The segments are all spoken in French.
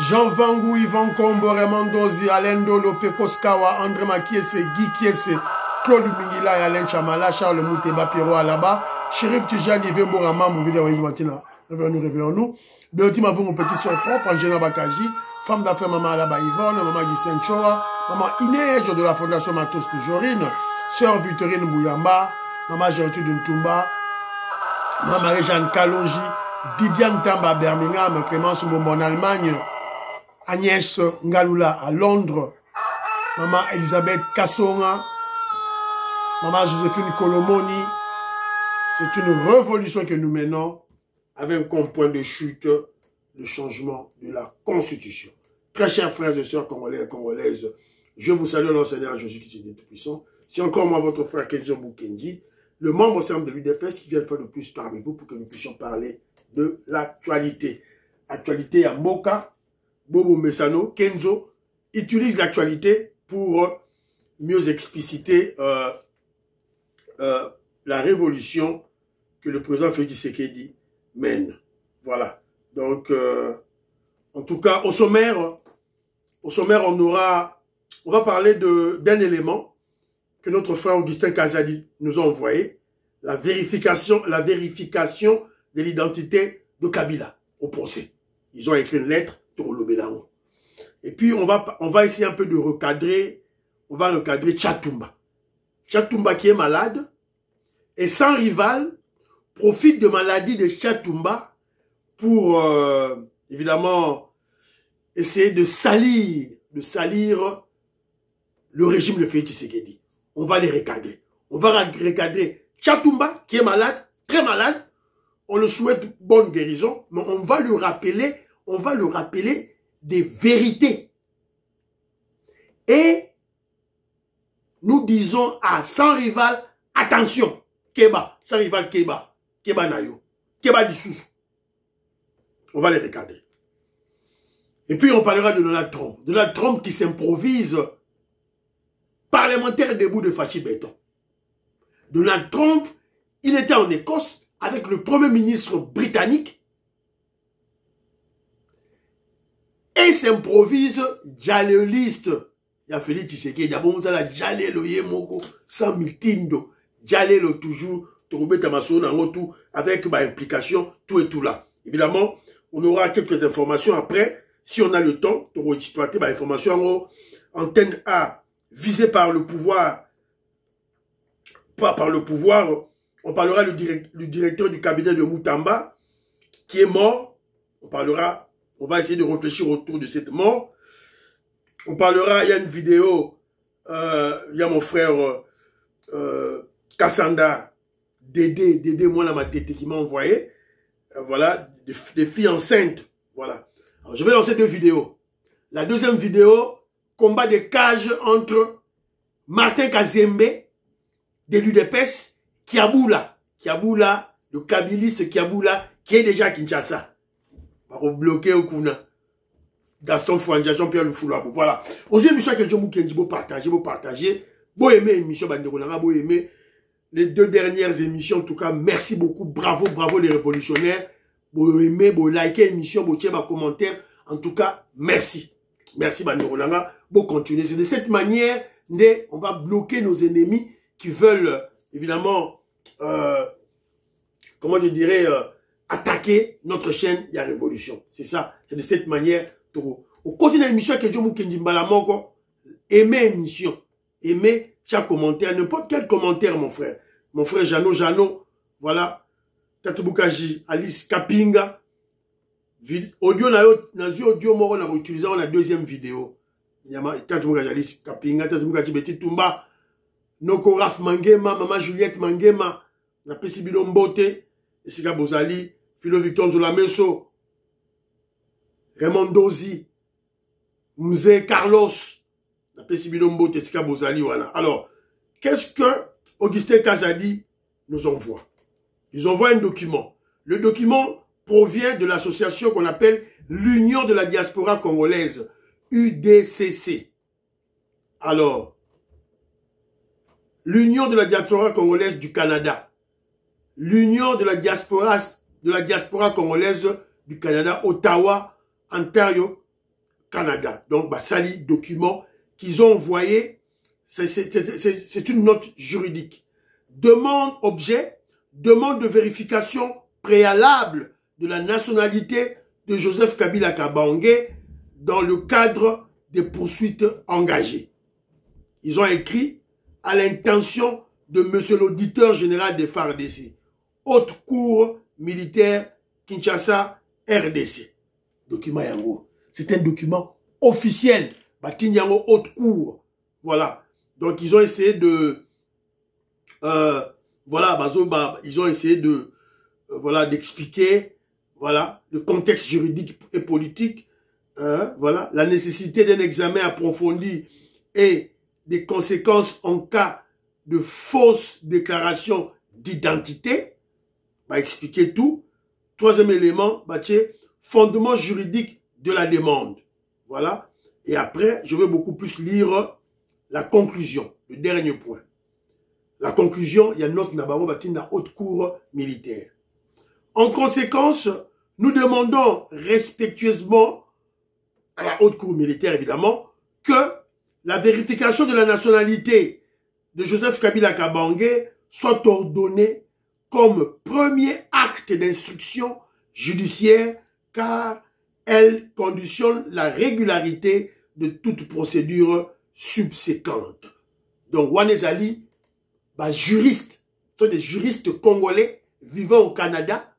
Jean Vangou, Yvan Kombo, Raymond Dozi, Alain Dolo, Pekoskawa, André Makiese, Guy Kiese, Claude Mingila et Alain Chamala, Charles Mouteba, Pierrot Alaba, Chérif Tijani, Vembora, Mambo, Vidéo, Matina, réveillons-nous. Béotima, vous, mon petit soeur propre, Angela Bakaji, femme d'affaires, Maman Alaba Yvonne, Maman Guy Choa, Maman Inej de la Fondation Matos de Jorine, Sœur Victorine Bouyamba, Maman Gertrude Ntumba, Maman Marie-Jeanne Kalonji, Didiane Tamba Birmingham, Clémence Mombo en Allemagne, Agnès Ngalula à Londres, Maman Elisabeth Kassonga, Maman Joséphine Kolomoni. C'est une révolution que nous menons avec comme point de chute le changement de la Constitution. Très chers frères et sœurs congolais et congolaises, je vous salue dans le Seigneur Jésus-Christ est tout-puissant. C'est encore moi, votre frère Kenji Mbukendi, le membre au sein de l'UDPS qui vient faire le plus parmi vous pour que nous puissions parler de l'actualité. Actualité à Moka, Bobo Messano, Kenzo utilise l'actualité pour mieux expliciter la révolution que le président Félix Tshisekedi mène. Voilà. Donc, en tout cas, au sommaire, on va parler d'un élément que notre frère Augustin Kazadi nous a envoyé, la vérification de l'identité de Kabila au procès. Ils ont écrit une lettre pour le Bélango. Et puis, on va essayer un peu de recadrer, on va recadrer Tchatumba. Tchatumba qui est malade, et sans rival, profite de maladie de Tchatumba pour, évidemment, essayer de salir le régime de Félix Tshisekedi. On va les recadrer. On va recadrer Tchatumba, qui est malade, très malade. On le souhaite bonne guérison, mais on va lui rappeler des vérités. Et nous disons à sans rival, attention, Keba, sans rival Keba, Keba Nayo, Keba Dissous. On va les recadrer. Et puis on parlera de Donald Trump. Donald Trump qui s'improvise parlementaire debout de Fachi Béton. Donald Trump, il était en Écosse avec le premier ministre britannique et s'improvise dialéliste. Il y a Félix Tshisekedi, il y a bon ça la dialélo yemoko sans mitindo, dialélo toujours, tout avec ma implication, tout et tout là. Évidemment, on aura quelques informations après, si on a le temps, pour exploiter ma information en antenne A, visée par le pouvoir, on parlera du directeur du cabinet de Moutamba, qui est mort. On va essayer de réfléchir autour de cette mort. On parlera, il y a une vidéo, il y a mon frère Kassanda, Dédé, moi là, ma tête qui m'a envoyé, voilà, des filles enceintes, voilà. Alors, je vais lancer 2 vidéos. La deuxième vidéo, combat de cage entre Martin Kazembe, de l'UDPS, Kiaboula, le kabiliste Kiaboula, qui est déjà à Kinshasa. Pour bloquer au Kuna. Gaston Fouanja, Jean-Pierre Lufoulouabou. Voilà. Aujourd'hui, émission que je vous dis, vous partagez. Vous aimez l'émission, vous aimez les 2 dernières émissions. En tout cas, merci beaucoup. Bravo les révolutionnaires. Vous aimez, vous likez l'émission, vous tirez vos commentaires. En tout cas, merci. Merci, Bandorolanga. Vous continuez. C'est de cette manière, on va bloquer nos ennemis qui veulent, évidemment, comment je dirais, attaquer notre chaîne, il y a révolution. C'est ça. C'est de cette manière. Au continent l'émission que Dieu Mukendi Mbalamoko, aimez l'émission. Aimez chaque commentaire, n'importe quel commentaire, mon frère. Mon frère Jano, voilà. Tatoubukaji, Alice Kapinga. Audio, audio, on a utilisé la deuxième vidéo. Tatoubukaji, Alice Kapinga, Tatoubukaji, Betty Tumba. Noko Raf Mangema, Maman Juliette Mangema, na pesi Bilombote, Esika Bozali, Philo Victor Nzolameso, Raymond Dozi, Mzee Carlos, na pesi Bilombote, Esika Bozali, voilà. Alors, qu'est-ce que Augustin Kazadi nous envoie? Ils envoient un document. Le document provient de l'association qu'on appelle l'Union de la diaspora congolaise, UDCC. Alors, l'Union de la diaspora congolaise du Canada, l'Union de la diaspora congolaise du Canada, Ottawa, Ontario, Canada. Donc, Basali, document qu'ils ont envoyé, c'est une note juridique. Demande objet, demande de vérification préalable de la nationalité de Joseph Kabila Kabange dans le cadre des poursuites engagées. Ils ont écrit à l'intention de monsieur l'auditeur général des FARDC, Haute Cour militaire Kinshasa RDC. Document Yango. C'est un document officiel. Batin Yango Haute Cour. Voilà. Donc ils ont essayé de ils ont essayé de d'expliquer le contexte juridique et politique, la nécessité d'un examen approfondi et des conséquences en cas de fausses déclarations d'identité. Va expliquer tout. Troisième élément, fondement juridique de la demande. Voilà. Et après, je vais beaucoup plus lire la conclusion, le dernier point. La conclusion, il y a notre Nabaro Batina Haute Cour militaire. En conséquence, nous demandons respectueusement à la Haute Cour militaire, évidemment, que la vérification de la nationalité de Joseph Kabila Kabange soit ordonnée comme premier acte d'instruction judiciaire, car elle conditionne la régularité de toute procédure subséquente. Donc, Wanezali, juristes, sont des juristes congolais vivant au Canada,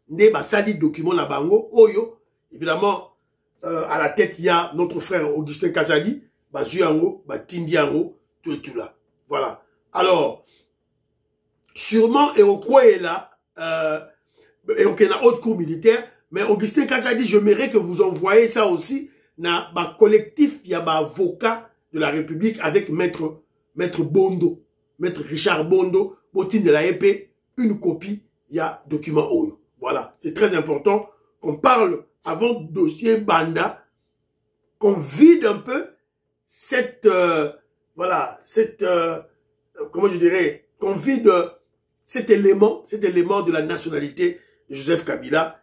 né basali document la bango, oyo, évidemment, à la tête, il y a notre frère Augustin Kazadi, Zuyango, Tindi Yango, tout et tout là. Voilà. Alors, sûrement, et au quoi est là, et au Kenya Haute Cour militaire, mais Augustin Kazadi, je mérite que vous envoyez ça aussi, dans le collectif, il y a avocat de la République avec Maître Bondo, Maître Richard Bondo, Botine de la épée, une copie, il y a document Oyo. Voilà. C'est très important qu'on parle avant dossier Banda, qu'on vide un peu comment je dirais, qu'on vide cet élément de la nationalité de Joseph Kabila,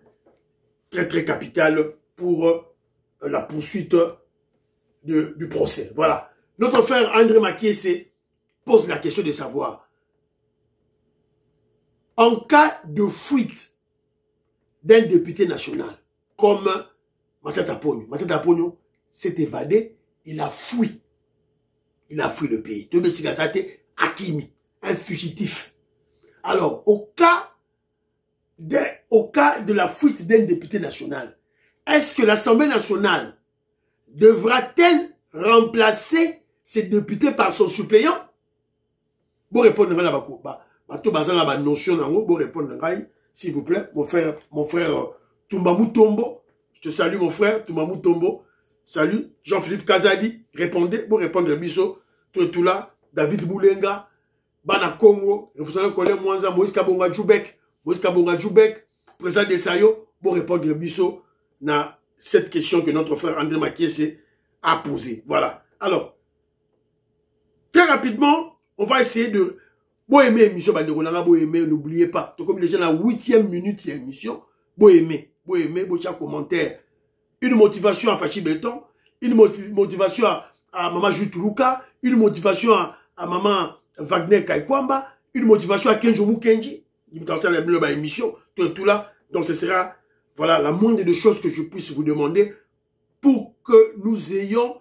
très très capital pour la poursuite du procès. Voilà. Notre frère André Makiese pose la question de savoir, en cas de fuite d'un député national, comme Matata Pogno s'est évadé, il a fui le pays. Tobe Sigasate Hakimi, un fugitif. Alors, au cas de la fuite d'un député national, est-ce que l'Assemblée nationale devra-t-elle remplacer ces députés par son suppléant? Bon répondre à la notion, bon répondre s'il vous plaît, mon frère Toumba Mutombo. Je te salue mon frère Toumba Mutombo. Salut Jean-Philippe Kazadi. Répondez, bon répondre Bisso, tout là, David Boulenga, Bana Congo, Refusana Kole Mwanza, Moïse Kabonga Djoubek, président de Sayo, bon répondre Bisso na cette question que notre frère André Makiese a posée. Voilà. Alors, très rapidement, on va essayer de... Bon aimer émission, n'oubliez pas. Comme déjà la 8e minute de l'émission, bon aimer, commentaire. Une motivation à Fachi Béton, une motivation à Maman Jutuluka, une motivation à Maman Wagner Kaikwamba, une motivation à Kenjomu Kenji. Émission, tout là. Donc ce sera, voilà, la moindre des choses que je puisse vous demander pour que nous ayons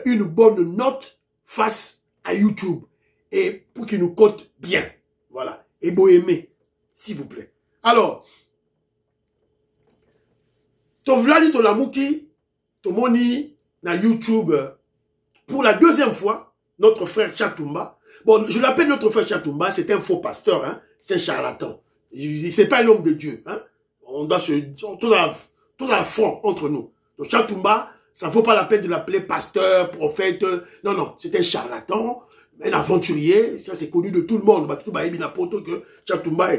une bonne note face à YouTube. Et pour qu'il nous cote bien. Voilà. Et beau aimer, s'il vous plaît. Alors, Tovlali Tolamuki, Tomoni, na YouTube, pour la deuxième fois, notre frère Chatumba. Bon, je l'appelle notre frère Chatumba, c'est un faux pasteur, hein. C'est un charlatan. C'est pas un homme de Dieu, hein. On doit se... Tous à fond entre nous. Donc Chatumba, ça ne vaut pas la peine de l'appeler pasteur, prophète. Non, non, c'est un charlatan. Un aventurier, ça c'est connu de tout le monde. Que Chatumba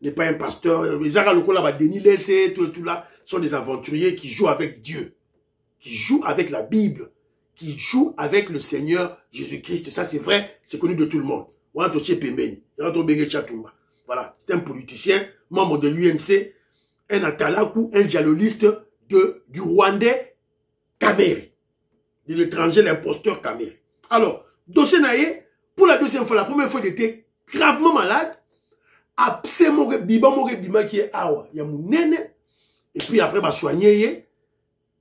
n'est pas un pasteur. Les Aralokola, Denis Lessé, tout là, sont des aventuriers qui jouent avec Dieu, qui jouent avec la Bible, qui jouent avec le Seigneur Jésus-Christ. Ça c'est vrai, c'est connu de tout le monde. Voilà, c'est un politicien, membre de l'UNC, un Atalakou, un dialogiste du Rwandais, Kamere. De l'étranger, l'imposteur Kamere. Alors, dossier naïe, pour la deuxième fois, la première fois, il était gravement malade. Après, Bima qui est awa, il y a mon nene. Et puis après, il soigné.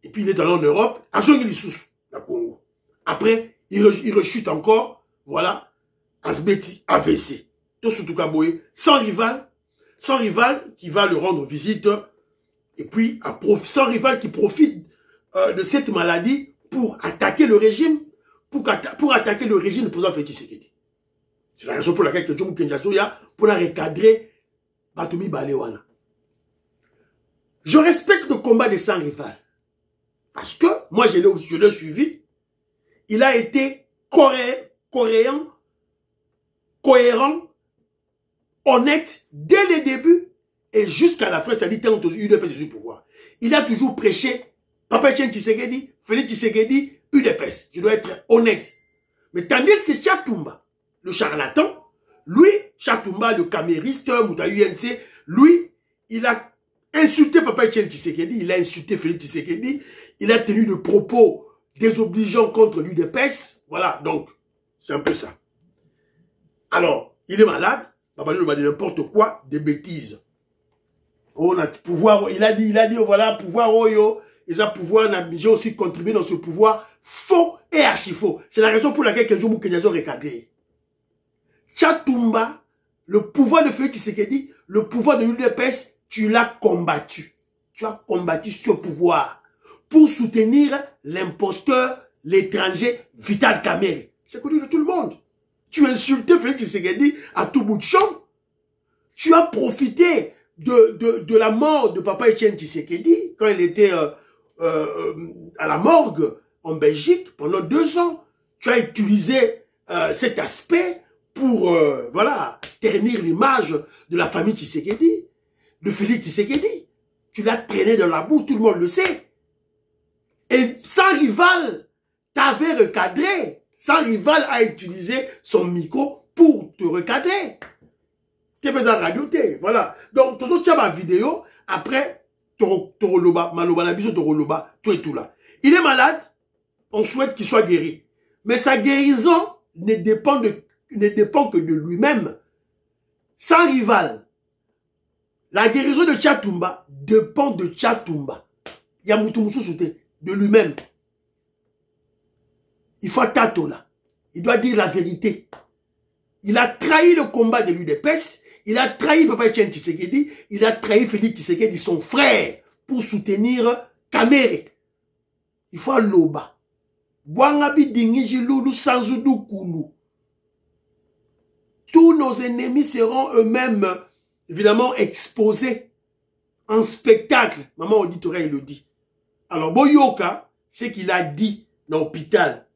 Et puis il est allé en Europe. À ce qu'il est sous, dans Congo. Après, il rechute encore. Voilà. Asbeti, AVC. Tout surtout Kaboye. Sans rival qui va le rendre visite. Et puis, sans rival qui profite de cette maladie pour attaquer le régime. Pour attaquer le régime du président Félix Tshisekedi. C'est la raison pour laquelle Jomo Kenyatta ya pour la recadrer Batoumi Balewana. Je respecte le combat des sans rival. Parce que, moi je l'ai suivi, il a été cohérent, honnête, dès le début, et jusqu'à la fin, ça dit tant UDPS du pouvoir. Il a toujours prêché, Papa Etienne Tshisekedi, Félix Tshisekedi, UDPS. Je dois être honnête. Mais tandis que Chatumba, le charlatan, lui, Chatumba, le camériste, Mouta UNC, lui, il a insulté Papa Etienne Tshisekedi, il a insulté Félix Tshisekedi, il a tenu des propos désobligeants contre l'UDPS. Voilà, donc, c'est un peu ça. Alors, il est malade, Papa Etienne a dit n'importe quoi, des bêtises. On a pouvoir, il a dit, voilà, pouvoir, et ça pouvoir, j'ai aussi contribué dans ce pouvoir faux et archi-faux. C'est la raison pour laquelle Jomo Kenyatta a recadré. Chatumba, le pouvoir de Félix Tshisekedi, le pouvoir de l'UDPS, tu l'as combattu. Tu as combattu ce pouvoir pour soutenir l'imposteur, l'étranger, Vital Kamerhe. C'est connu de tout le monde. Tu insultais Félix Tshisekedi à tout bout de champ. Tu as profité de la mort de Papa Etienne Tshisekedi quand il était à la morgue en Belgique pendant 2 ans. Tu as utilisé cet aspect pour voilà, ternir l'image de la famille Tshisekedi, de Félix Tshisekedi. Tu l'as traîné dans la boue, tout le monde le sait. Et sans rival, t'avais recadré. Sans rival a utilisé son micro pour te recadrer. Tu es besoin de radioter, voilà. Donc, tu as ma vidéo, après, Toroloba, Maloba, Nabiso, Toroloba, tout et tout là. Il est malade, on souhaite qu'il soit guéri. Mais sa guérison ne dépend que de lui-même. Sans rival. La guérison de Chatumba dépend de Chatumba. Yamoutoumoussou Souté, de lui-même. Il faut tato là. Il doit dire la vérité. Il a trahi le combat de l'UDPS. Il a trahi Papa Etienne Tshisekedi. Il a trahi Félix Tshisekedi, son frère, pour soutenir Kamerhe. Il faut loba. Boangabi dingiji loulou sanzoudou kounou. Tous nos ennemis seront eux-mêmes, évidemment, exposés en spectacle. Maman auditoria, il le dit. Alors, Boyoka, c'est qu'il a dit dans l'hôpital.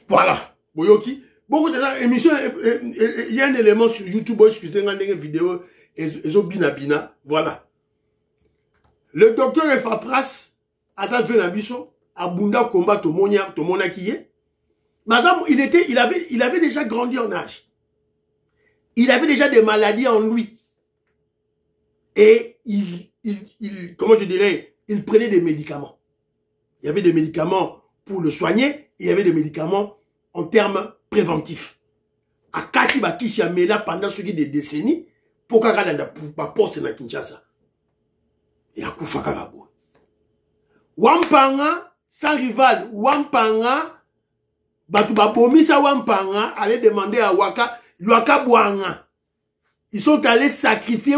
Voilà, Boyoki. Beaucoup de émissions, il y a un élément sur YouTube, excusez moi une vidéo, et bina, voilà. Le docteur Efapras, à sa fin d'ambition, à Bunda combat Tomona qui est. Mazam, il avait déjà grandi en âge. Il avait déjà des maladies en lui. Et comment je dirais, il prenait des médicaments. Il y avait des médicaments pour le soigner, et il y avait des médicaments en termes préventifs. À Kati Bakisi Amela pendant ce qui des décennies, pour qu'on ait un poste dans Kinshasa. Et à Koufakagabo. Wampanga, sans rival, Wampanga, Batuba Pomisa Wampanga, allait demander à Waka, Waka Bouanga. ils sont allés sacrifier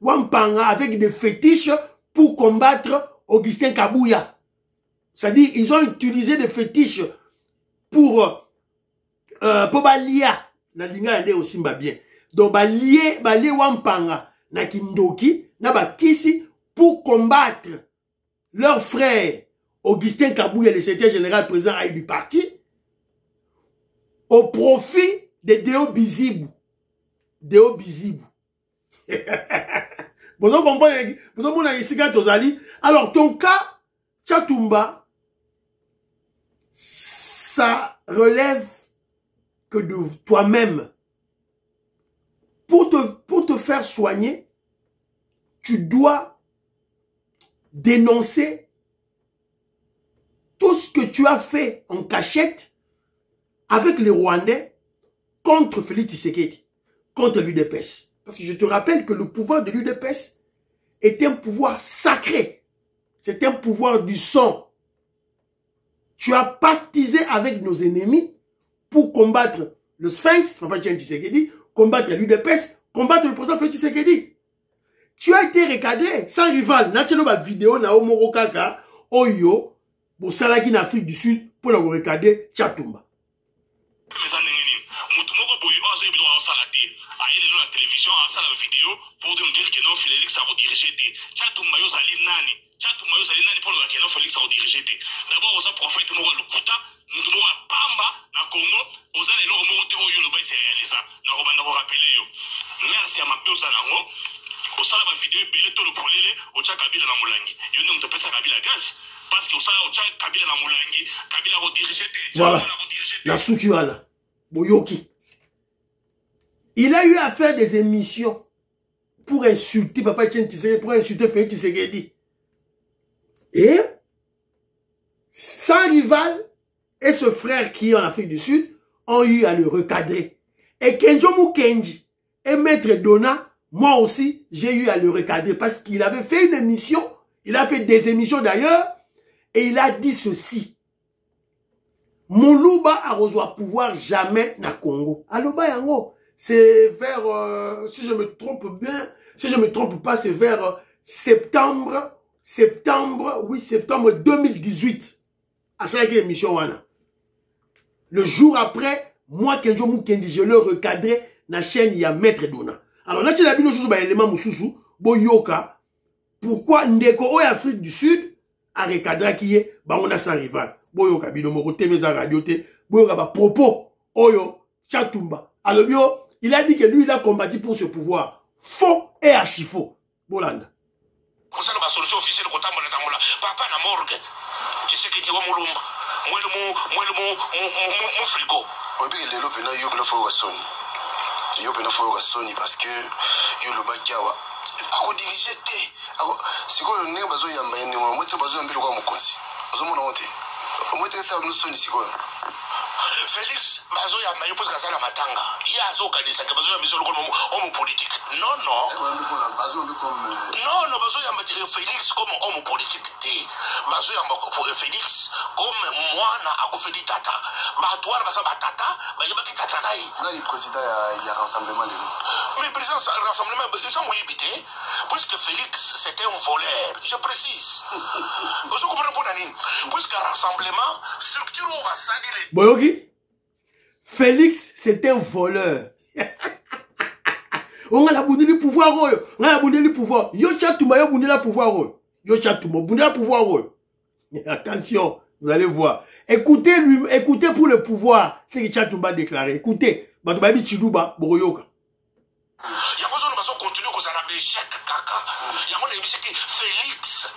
Wampanga avec des fétiches pour combattre Augustin Kabouya. C'est-à-dire, ils ont utilisé des fétiches pour balia. Na linga yande aussi mba bien. Donc, balie Wampanga, na Kindoki, na Bakisi, pour combattre leur frère, Augustin Kabouya, le secrétaire général président du parti, au profit de Deo Bizibu. Deo Bizibu. Vous comprenez? Vous comprenez ici quand Tozali? Alors, ton cas, Tchatumba, ça relève que de toi-même. Pour te faire soigner, tu dois dénoncer tout ce que tu as fait en cachette avec les Rwandais contre Félix Tshisekedi, contre l'UDPS. Parce que je te rappelle que le pouvoir de l'UDPS est un pouvoir sacré. C'est un pouvoir du sang. Tu as pactisé avec nos ennemis pour combattre le Sphinx, Papa Tshisekedi, combattre l'UDPS, combattre le président Félix Tshisekedi. Tu as été recadré sans rival. National ba vidéo na Omoro Kaka, Oyo, Bosalaki en Afrique du Sud pour le recadrer Tchatumba. La télévision a la vidéo pour dire que non Félix a redirigé Tchatumba yo zali nani pour le que non Félix a redirigé d'abord aux prophètes mo lukuta mutu mo pamba na Congo aux allez le mo te oyo le ba se réalisa na ko banda ko rappeler yo merci à ma peusa nango au sala ba vidéo belé to le polele au tcha Kabila na Mulangi yo ne mto pesa Kabila gaz parce que au sala au tcha Kabila na Mulangi Kabila redirigé voilà la Sukiwala Boyoki. Il a eu à faire des émissions pour insulter Papa Tshisekedi, pour insulter Félix Tshisekedi. Et, sans rival, et ce frère qui est en Afrique du Sud, ont eu à le recadrer. Et Kenjomu Kenji et Maître Dona, moi aussi, j'ai eu à le recadrer parce qu'il avait fait une émission, il a fait des émissions d'ailleurs, et il a dit ceci. Moluba a reçu pouvoir jamais na Congo. Aloba yango. C'est vers, si je me trompe bien, si je me trompe pas, c'est vers septembre 2018. À cette émission, wana. Le jour après, moi, Kenjo Mukendi, je le recadrais, na chaîne, il y a Maître Dona. Alors, là, tu as vu le chose, bah, élément Moussousou, Boyoka, pourquoi Ndeko, Oya Afrique du Sud, a recadré qui est, bah, on a sa rival. Boyoka, Binomoro, TV, Radio, Boyoka, bah, propos, Oyo, Tchatumba. Alors, bio, il a dit que lui, il a combattu pour ce pouvoir. Faux et archi faux. Bolanda. Pour ça, la solution officielle, papa na morgue. Tu sais qu'il dit, moi, mon frigo. Oui, il est là, il y a une fois Sony. Il y a une fois Sony parce que il y a le Bakawa. Ako dirigé té. C'est quoi le nez bazo yamba yene moi te bazo yambile kwa mukonzi. Bazo mona wote. Moi te ça nous Sony c'est quoi? Félix bazo yamba yo pose kasala matanga. Il a zo kadisa ke bazo yamba solo comme homme politique. Non non. Bazo yamba comme non bazo yamba dire Félix comme homme politique té. Bazo yamba pour Félix comme moi na akufeli tata. Ba toi na basa batata, ba yeba ki tata nai. Là le président il y a rassemblement de mais le président rassemblement ils sont évité puisque Félix c'était un voleur, je précise. Vous comprenez pour Nanine? Puisque rassemblement structure on va s'aller. Boyoki Félix, c'est un voleur. On a la boundé du pouvoir. On a la boundé du pouvoir. Yo Tchatumba, yo boundé la pouvoir. Yo Tchatumba, boundé la pouvoir. Attention, vous allez voir. Écoutez lui, écoutez pour le pouvoir. C'est que Tchatumba a déclaré. Écoutez. Batubabi Chiluba, Boroyoka. Yako zo baso continue ko zana échec kaka. Yako na biseki Félix.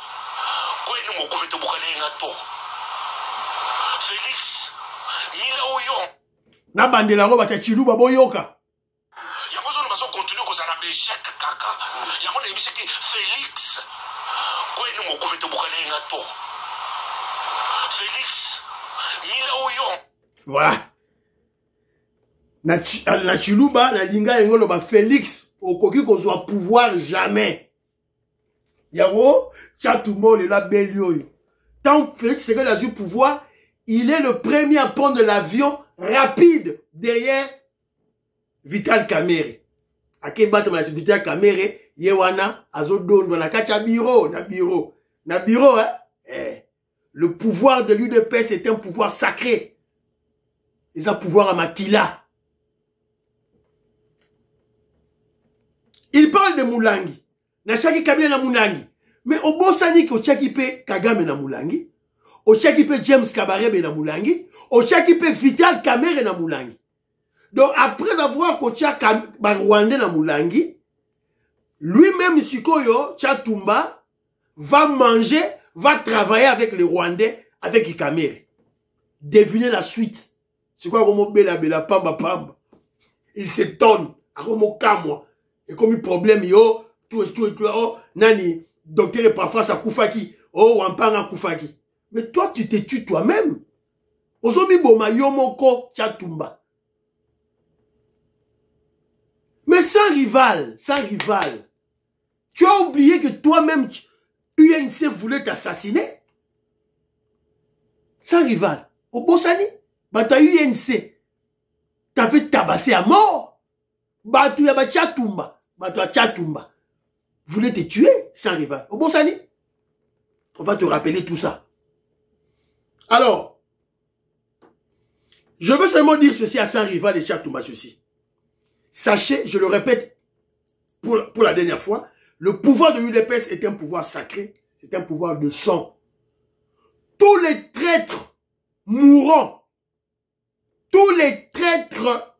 Ko ni mo ko veto bukale ngato. Félix. Mila oyo. Na bandela ngo bata Chiluba boyoka. Yako zo baso continue ko zana échec kaka. Yako na biseki Félix. Ko ni mo ko veto bukale ngato. Félix. Mila oyo. Voilà. Na Chiluba, na linga engolo ba Félix, okoki kozwa pouvoir jamais. Yango, Tchatumba le la belioyo. Tant Félix c'est que a eu pouvoir, il est le premier à prendre l'avion rapide derrière Vital Kamerhe. ake bato na sécurité ya Kamere ye wana azodondo na kati ya bureau na bureau hein. Le pouvoir de l'UDPS est un pouvoir sacré. Ils ont pouvoir à Makila. Il parle de Moulangi. Na chaki Kabila na Moulangi. Mais au Bosani ko chaki pe Kagame na Moulangi. Au chaki pe James Kabarebe na Moulangi. Au chaki pe Vital Kamere na Moulangi. Donc après avoir ko chaki Rwandais na Moulangi, lui-même Sikoyo Chatumba va manger, va travailler avec les Rwandais, avec les Kamere. Devinez la suite. C'est quoi Romo Bela Bela Pamba Pamba? Il s'étonne. Romo Kamwa. Et comme il problème, yo, tout, oh, nani, docteur est pas face à Koufaki. Oh, Wampanga Koufaki. Mais toi, tu te tues toi-même. Ozomi Boma Yomoko Chatumba. Mais sans rival. Tu as oublié que toi-même, UNC voulait t'assassiner? Sans rival. Au Bossani, ta UNC t'avait tabassé à mort. Tu yaba Chatumba. Chatumba voulait te tuer sans rival. Au Bossani, on va te rappeler tout ça. Alors, je veux seulement dire ceci à sans rival et Chatumba ceci. Sachez, je le répète pour la dernière fois, le pouvoir de l'UDPS est un pouvoir sacré, c'est un pouvoir de sang. Tous les traîtres mourront. Tous les traîtres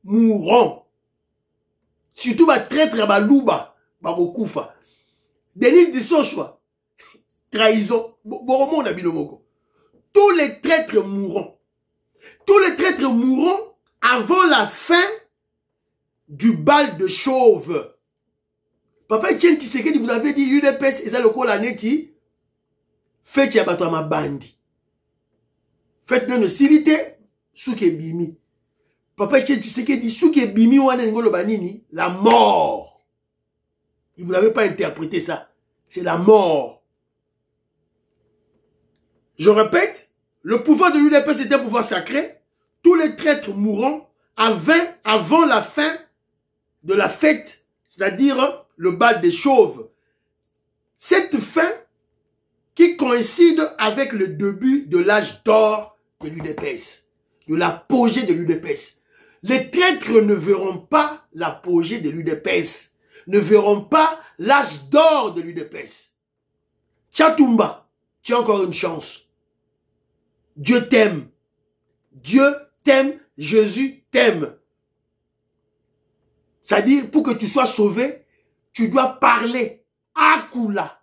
mourront. Surtout les traîtres à Balouba, Babokoufa. Denis Dissonchoa, trahison. Boromon Nabilomoko. Tous les traîtres mourront. Tous les traîtres mourront avant la fin du bal de chauve. Papa Etienne Tshisekedi, vous avez dit UDPS et ça le col à Neti. Faites yabato ma bandi. Faites non silité souke bimi. Papa Etienne Tshisekedi souke bimi wana ngolo banini la mort. Il vous avez pas interprété ça. C'est la mort. Je répète, le pouvoir de l'UDPS est un pouvoir sacré. Tous les traîtres mourront avant la fin de la fête, c'est-à-dire le bal des chauves. Cette fin qui coïncide avec le début de l'âge d'or de l'UDPS, de l'apogée de l'UDPS. Les traîtres ne verront pas l'apogée de l'UDPS, ne verront pas l'âge d'or de l'UDPS. Chatumba, tu as encore une chance. Dieu t'aime. Dieu t'aime, Jésus t'aime. C'est-à-dire, pour que tu sois sauvé, tu dois parler. Akula.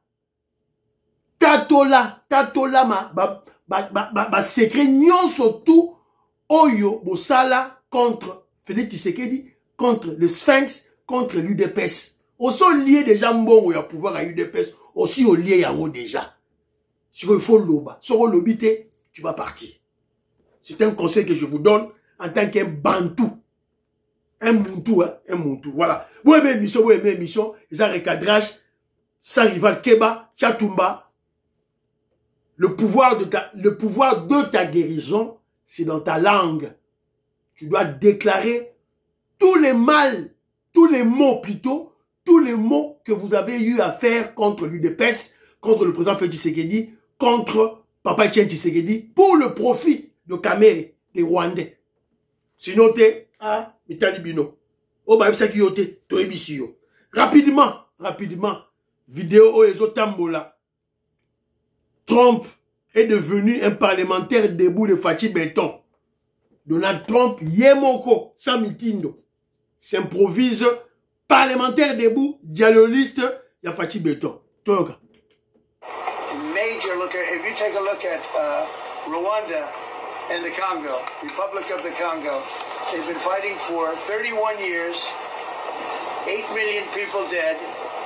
Tatola ma secret nyonso tout oyo bosala contre Félix Tshisekedi, contre le Sphinx, contre l'UDPS. Aussi lié déjà mbongo ya pouvoir à UDPS, aussi au lié yango déjà. Si il faut loba, sur le lobité, tu vas partir. C'est un conseil que je vous donne en tant qu'un bantou. Un Muntu, hein, un Muntu, voilà. Vous aimez émission, ils ont un recadrage, sans rival Keba, Chatumba. Le pouvoir de ta guérison, c'est dans ta langue. Tu dois déclarer tous les mal, tous les mots plutôt, tous les mots que vous avez eu à faire contre l'UDPS, contre le président Félix Tshisekedi, contre Papa Etienne Tshisekedi, pour le profit de Kamere, des Rwandais. Sinon, ah, Mitalibino. Oh, bah, ça qui yote, to ebisio. Rapidement, vidéo Oezo Tambola. Trump est devenu un parlementaire debout de Fachi Béton. Donald Trump, Yemoko, Samitindo, s'improvise parlementaire debout, dialogiste, ya Fachi Béton. Toga. Major look at, if you take a look at Rwanda and the Congo, Republic of the Congo, they've been fighting for 31 years, 8 million people dead.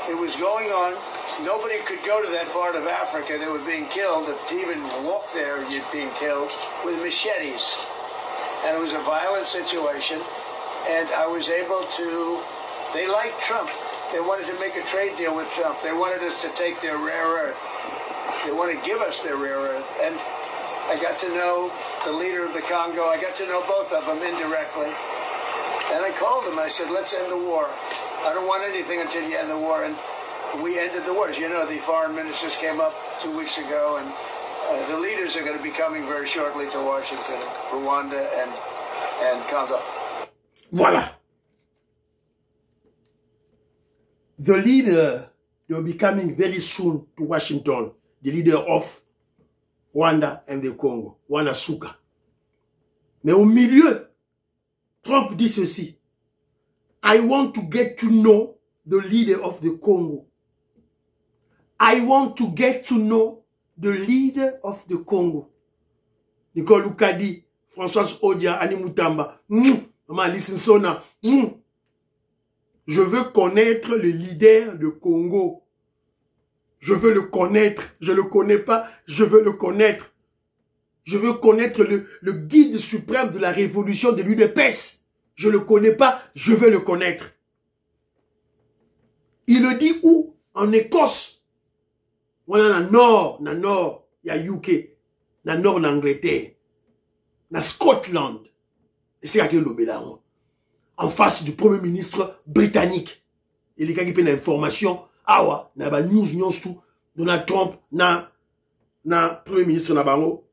It was going on. Nobody could go to that part of Africa. They were being killed. If to even walk there, you're being killed with machetes. And it was a violent situation. And I was able to, they liked Trump. They wanted to make a trade deal with Trump. They wanted us to take their rare earth. They want to give us their rare earth. And I got to know the leader of the Congo. I got to know both of them indirectly. And I called him. I said, let's end the war. I don't want anything until you end the war. And we ended the war. As you know, the foreign ministers came up 2 weeks ago, and the leaders are going to be coming very shortly to Washington, Rwanda and Congo. Voilà. The leader, they will be coming very soon to Washington. The leader of Rwanda and the Congo. Wana Suka. Mais au milieu, Trump dit ceci. I want to get to know the leader of the Congo. I want to get to know the leader of the Congo. Nicole Lukadi, Françoise Odia, Annie Moutamba. Maman Lisinsona. Je veux connaître le leader de Congo. Je veux le connaître. Je ne le connais pas. Je veux le connaître. Je veux connaître le guide suprême de la révolution de l'UDPS. Je ne le connais pas. Je veux le connaître. Il le dit où? En Écosse. On a dans le nord, il y a UK. Dans le nord, l'Angleterre. Dans Scotland. Et c'est à quel lobby-là? En face du premier ministre britannique. Et les gars qui prennent l'information, ah ouais, na ba news tout, Donald Trump, na premier ministre na bango,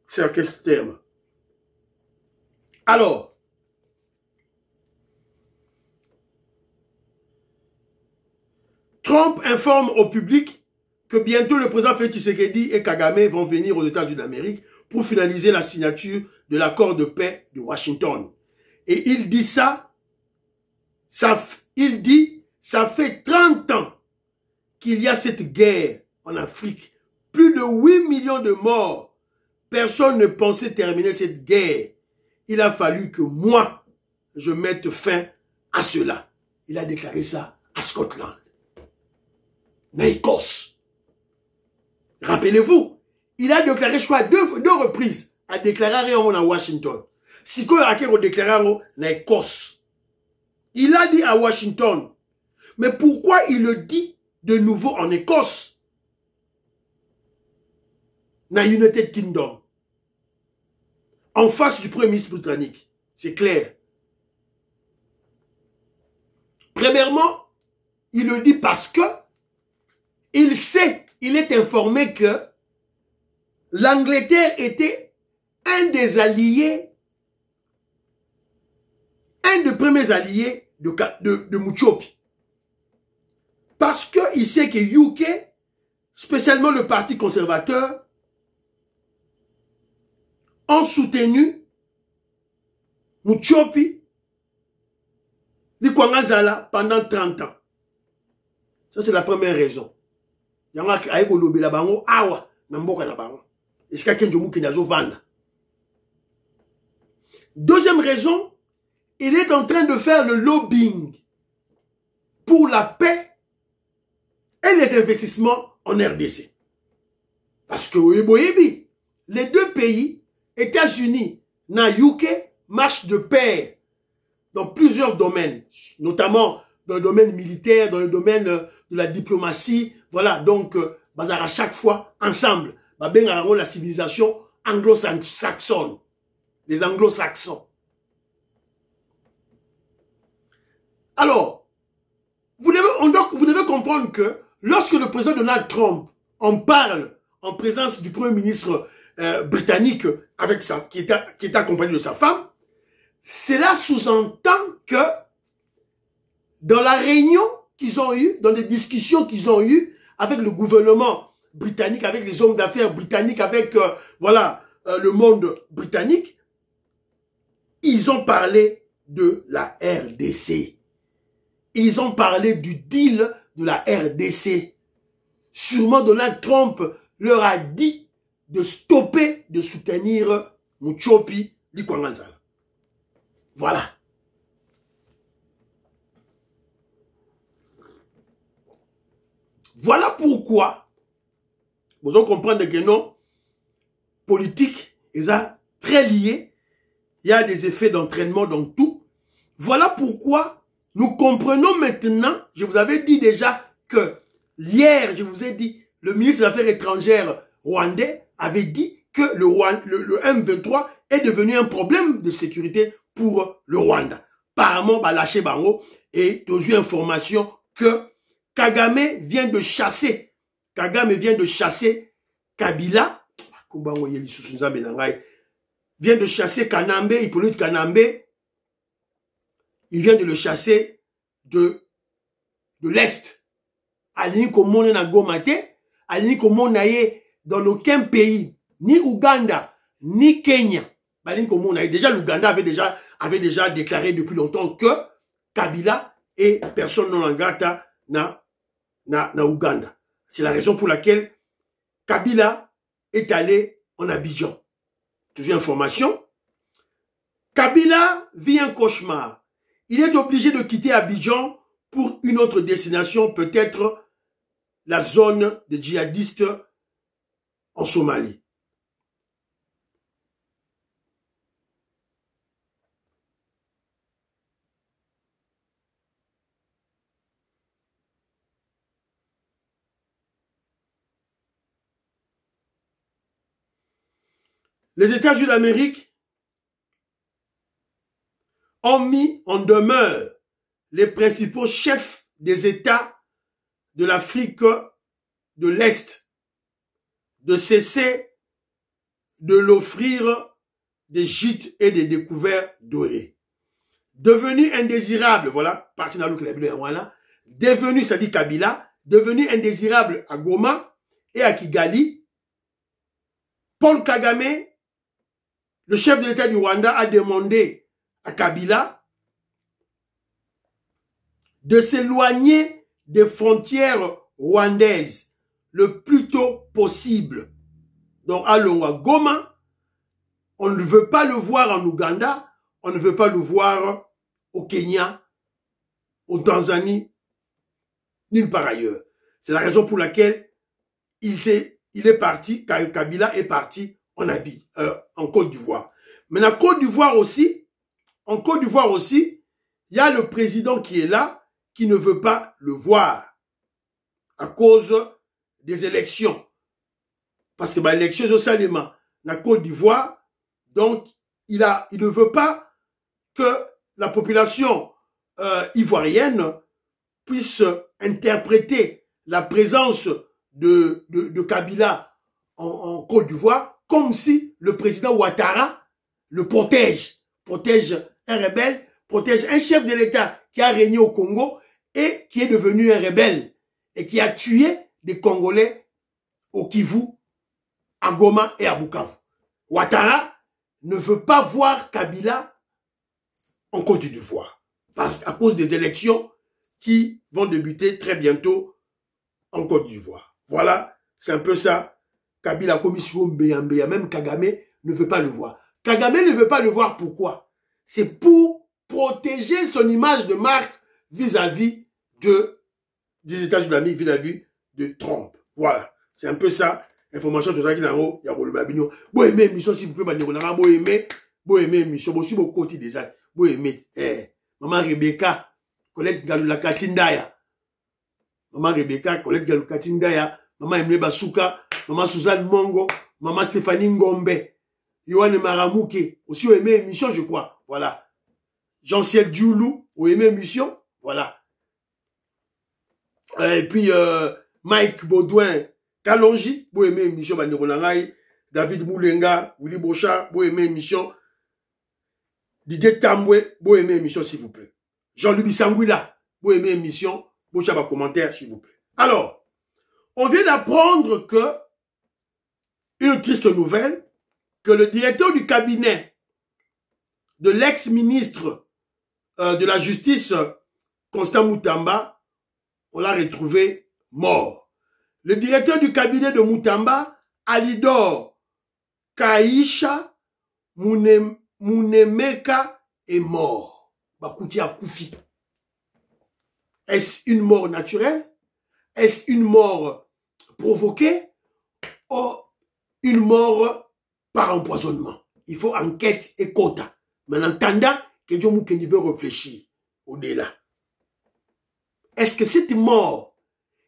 c'est à quel terme? Alors, Trump informe au public que bientôt le président Félix Tshisekedi et Kagame vont venir aux États-Unis d'Amérique pour finaliser la signature de l'accord de paix de Washington. Et il dit ça fait 30 ans qu'il y a cette guerre en Afrique. Plus de 8 millions de morts. Personne ne pensait terminer cette guerre. Il a fallu que moi, je mette fin à cela. Il a déclaré ça à Scotland. En Écosse. Rappelez-vous, il a déclaré, je crois, deux reprises, a déclaré à Washington. Si il a déclaré en Écosse. Il a dit à Washington. Mais pourquoi il le dit de nouveau en Écosse? Dans United Kingdom. En face du premier ministre britannique. C'est clair. Premièrement, il le dit parce que il sait, il est informé que l'Angleterre était un des alliés, un des premiers alliés de Muchopi. Parce qu'il sait que UK, spécialement le Parti conservateur, ont soutenu Muchopi Likwangazala pendant 30 ans. Ça, c'est la première raison. Il y a un qui a bango awa na mboka na bango. Et c'est quelqu'un qui a vendre. Deuxième raison, il est en train de faire le lobbying pour la paix et les investissements en RDC. Parce que les deux pays, États-Unis et UK, marchent de pair dans plusieurs domaines, notamment dans le domaine militaire, dans le domaine de la diplomatie. Voilà, donc, à chaque fois, ensemble, la civilisation anglo-saxonne, les anglo-saxons. Alors, vous devez comprendre que lorsque le président Donald Trump en parle en présence du premier ministre britannique avec qui est accompagné de sa femme, cela sous-entend que dans la réunion qu'ils ont eue, dans les discussions qu'ils ont eues avec le gouvernement britannique, avec les hommes d'affaires britanniques, avec le monde britannique, ils ont parlé de la RDC. Ils ont parlé du deal de la RDC. Sûrement Donald Trump leur a dit de stopper de soutenir Muchopi Likwangazala. Voilà. Voilà pourquoi vous allez comprendre que non, politique, ils sont très liés. Il y a des effets d'entraînement dans tout. Voilà pourquoi nous comprenons maintenant, je vous avais dit déjà que hier, je vous ai dit, le ministre des Affaires étrangères rwandais avait dit que le M23 est devenu un problème de sécurité pour le Rwanda. Apparemment, lâché bango, Et tu as eu information que Kagame vient de chasser Kabila, vient de chasser Kanambe, Hippolyte Kanambe, il vient de le chasser de l'Est. Alini komone na Gomate, alini komone dans aucun pays, ni Ouganda, ni Kenya. Déjà, l'Ouganda avait déjà déclaré depuis longtemps que Kabila est personne non grata na Ouganda. C'est la raison pour laquelle Kabila est allé en Abidjan. Toujours information. Kabila vit un cauchemar. Il est obligé de quitter Abidjan pour une autre destination, peut-être la zone des djihadistes en Somalie. Les États-Unis d'Amérique ont mis en demeure les principaux chefs des États de l'Afrique de l'Est de cesser de l'offrir des gîtes et des découvertes dorées. Devenu indésirable, voilà, parti dans le devenu, ça dit Kabila, devenu indésirable à Goma et à Kigali, Paul Kagame, le chef de l'État du Rwanda, a demandé à Kabila de s'éloigner des frontières rwandaises le plus tôt possible. Donc, à Goma, on ne veut pas le voir en Ouganda, on ne veut pas le voir au Kenya, au Tanzanie, nulle part ailleurs. C'est la raison pour laquelle il est parti, Kabila est parti en Côte d'Ivoire. Mais en Côte d'Ivoire aussi, il y a le président qui est là, qui ne veut pas le voir à cause des élections. Parce que l'élection est au Salema, la Côte d'Ivoire, donc il ne veut pas que la population ivoirienne puisse interpréter la présence de Kabila en Côte d'Ivoire comme si le président Ouattara le protège un rebelle, protège un chef de l'État qui a régné au Congo et qui est devenu un rebelle et qui a tué des Congolais au Kivu, à Goma et à Bukavu. Ouattara ne veut pas voir Kabila en Côte d'Ivoire à cause des élections qui vont débuter très bientôt en Côte d'Ivoire. Voilà, c'est un peu ça. Kabila commission Mbeyambeya, même Kagame ne veut pas le voir. Kagame ne veut pas le voir, pourquoi? C'est pour protéger son image de marque vis-à-vis des États-Unis d'Amérique, vis-à-vis de Trump. Voilà, c'est un peu ça. Information de ça qui est en haut, il y a le babino. Vous aimez mission, s'il vous plaît, vous aimez mission, vous suivez au côté des actes. Vous aimez, Maman Rebecca, Colette Galula Katindaya. Maman Rebecca, Colette Galula Katindaya. Maman Emile Basuka, Maman Suzanne Mongo, Maman Stéphanie Ngombe, Yohann Maramouke, aussi au aimé émission, je crois. Voilà. Jean-Ciel Djoulou, au aimé émission, voilà. Et puis, Mike Baudouin, Kalonji, au aimé émission, David Moulenga, Willy Bocha, au aimé émission, Didier Tamboué, au aimé émission, s'il vous plaît. Jean-Louis Bissangouila, au aimé émission, Bocha, va commentaire, s'il vous plaît. Alors, on vient d'apprendre que, une triste nouvelle, que le directeur du cabinet de l'ex-ministre de la Justice, Constant Moutamba, on l'a retrouvé mort. Le directeur du cabinet de Moutamba, Alidor Kaisha Mounemeka, est mort. Bakouti Akoufi. Est-ce une mort naturelle? Est-ce une mort provoquée ou une mort par empoisonnement? Il faut enquête et quota. Mais en attendant, que Dieu Moukeni veut réfléchir au-delà. Est-ce que cette mort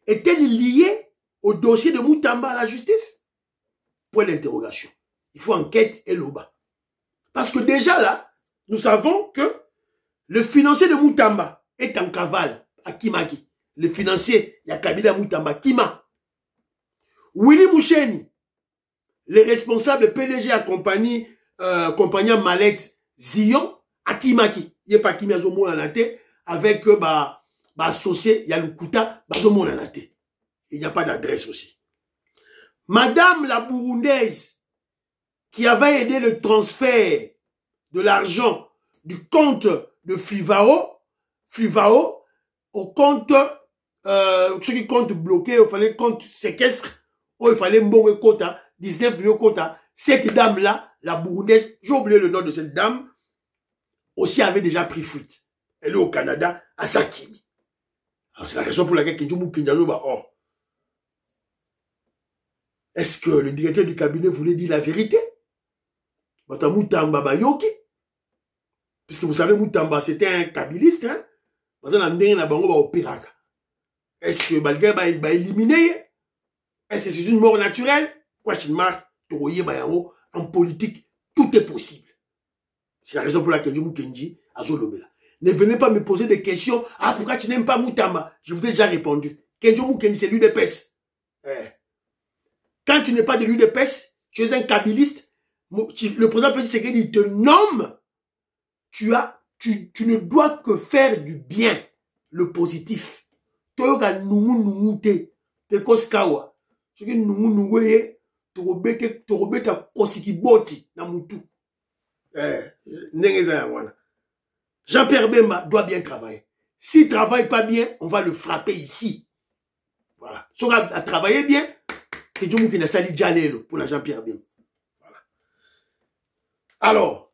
est-elle liée au dossier de Moutamba à la justice? Point d'interrogation. Il faut enquête et l'OBA. Parce que déjà là, nous savons que le financier de Moutamba est en cavale à Kimaki. Le financier, il y a Kabila Moutamba, Kima. Willy Moucheni, le responsable PDG à compagnie Mallette Zion, à Kimaki. Il n'y a pas Kimi Azomo Nanate, avec associé, il y a le Kouta, Azomo Nanate. Il n'y a pas d'adresse aussi. Madame la Burundaise, qui avait aidé le transfert de l'argent du compte de Flivao au compte, ceux qui comptent bloqué, il fallait compte séquestre, il fallait mbongo quota, 19 millions quota. Cette dame-là, la Burundaise, j'ai oublié le nom de cette dame, aussi avait déjà pris fuite. Elle est au Canada, à Sakimi. Alors c'est la raison pour laquelle Kenjoumou Kinjalo va hors. Est-ce que le directeur du cabinet voulait dire la vérité? Moutamba Bayoki. Puisque vous savez, Moutamba, c'était un kabiliste. Hein? Est-ce que Balga va éliminer? Est-ce que c'est une mort naturelle? Question mark. En politique, tout est possible. C'est la raison pour laquelle je Kenji a Zolobela. Ne venez pas me poser des questions. Ah, pourquoi tu n'aimes pas Moutamba? Je vous ai déjà répondu. Kenji Moukenji, c'est l'UDPS. Quand tu n'es pas de l'UDPS, tu es un kabiliste. Le président Félix Tshisekedi te nomme. Tu ne dois que faire du bien, le positif. Toyoka nungu pekoskawa. Ce que nungu torobeta kosikiboti na mutu. Jean-Pierre Bemba doit bien travailler. S'il ne travaille pas bien, on va le frapper ici. Voilà. Si on a travaillé bien, que Dieu m'a sali Jalelo pour la Jean-Pierre Bemba. Voilà. Alors,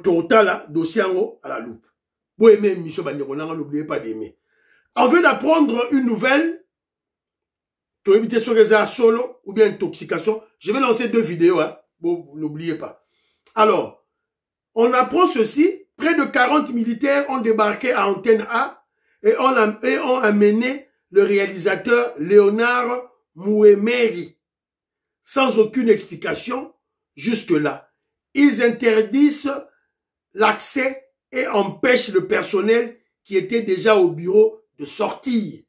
total, dossier à la loupe. Vous aimez Michel Bandiakonanga, n'oubliez pas d'aimer. On vient d'apprendre une nouvelle. Pour éviter ce réseau solo ou bien intoxication. Je vais lancer 2 vidéos. Hein. Bon, n'oubliez pas. Alors, on apprend ceci. Près de 40 militaires ont débarqué à Antenne A et ont amené le réalisateur Léonard Mouemeri. Sans aucune explication, jusque-là. Ils interdisent l'accès et empêchent le personnel qui était déjà au bureau de sortir.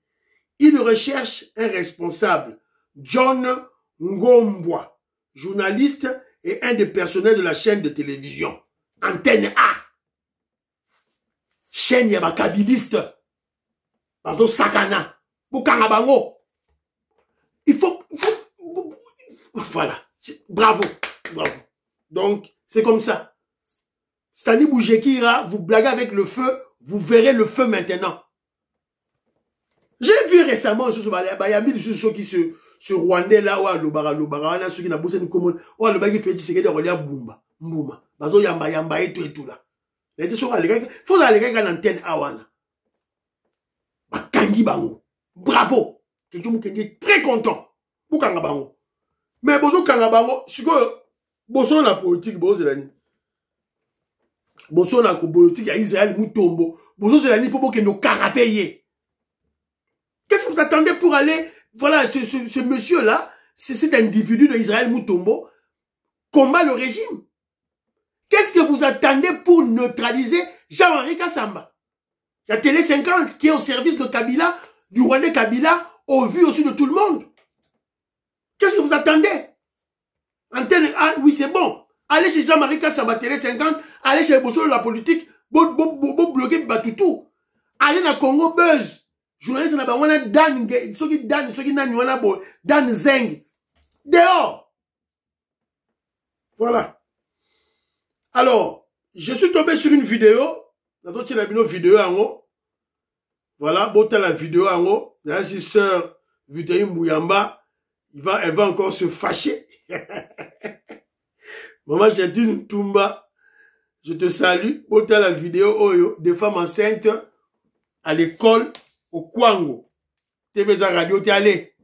Ils recherchent un responsable, John Ngombwa, journaliste et un des personnels de la chaîne de télévision. Antenne A. Chaîne yabakabiliste. Pardon, Sakana. Bukangabango. Il faut... Voilà. Bravo. Bravo. Donc, c'est comme ça. Stani Boujekira, vous blaguez avec le feu, vous verrez le feu maintenant. J'ai vu récemment ceux qui se rwandais là, lobara, ceux qui n'a bossé une commune, le bagi fait c'est que de Bumba, Mbuma, bazo yamba et tout là. Les gens faut aller regarder l'antenne awana. Bakangi bango. Bravo. Que Dieu est très content. Bukanga bango. Mais bozo kanga bango, siko bozo la politique bozo zelani. Bozo la politique à Israël Mutombo. Bozo zelani pour que nous payer. Qu'est-ce que vous attendez pour aller, voilà, ce monsieur-là, cet individu de Israël Mutombo, combat le régime? Qu'est-ce que vous attendez pour neutraliser Jean-Henri Kassamba? Il y a Télé 50 qui est au service de Kabila, du Rwandais Kabila, au vu aussi de tout le monde. Qu'est-ce que vous attendez? Antenne A, oui, c'est bon. Allez chez Jean-Henri Kassamba, Télé 50, allez chez Bosso, la politique, bloquer Batutu. Allez dans Congo Buzz. Journaliste n'a pas Dan, ceux qui Dan Zeng. Dehors. Voilà. Alors, je suis tombé sur une vidéo. Dans une vidéo en haut. Voilà, bota la vidéo en haut. La sœur Vitaïm Bouyamba, elle va encore se fâcher. Maman, j'ai dit une Tumba. Je te salue. Bota la vidéo oyo des femmes enceintes à l'école au Kwango. TV za radio t'es allé.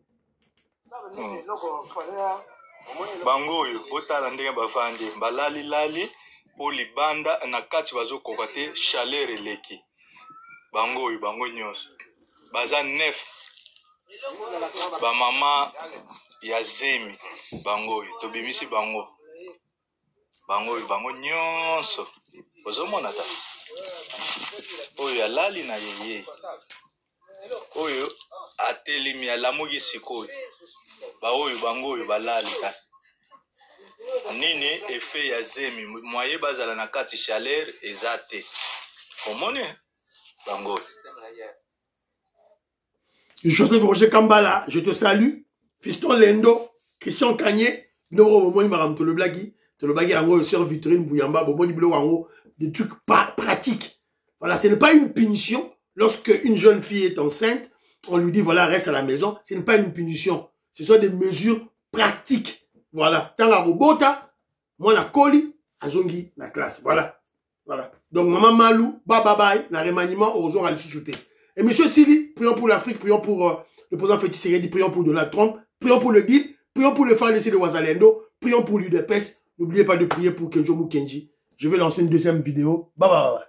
Bango yo otala ndenge bafandi balali lali po libanda na kati bazo kokate chaleur eleki. Bango yo bango nyonso. Baza 9. Ba mama ya Zemi bango yo tobimisi bango. Bango yo bango nyonso. Ozomona ta. oyo alali na yeye oyo atelemi alamuki sikoyo baoyo bango oyo balali ka nini effet ya zemi moye bazala na kati chaleur eza te omone bango Joseph Roger Kambala, je te salue. Fiston Lendo, Christian Kanye, le blagui en sur vitrine Bouyamba, des trucs pas pratiques. Voilà, ce n'est pas une punition. Lorsque une jeune fille est enceinte, on lui dit voilà, reste à la maison. Ce n'est pas une punition. Ce sont des mesures pratiques. Voilà. Tant la robota, moi la coli, azongi la classe. Voilà. Voilà. Donc maman Malou, bye bye bye, la remaniement aux gens à l'issue. Et monsieur Sili, prions pour l'Afrique, prions pour le président Félix Tshisekedi, prions pour Donald Trump, prions pour le deal, prions pour le FARDC de Ouazalendo, prions pour l'UDPS. N'oubliez pas de prier pour Kenjo Mukenji. Je vais lancer une deuxième vidéo. Bye bye bye.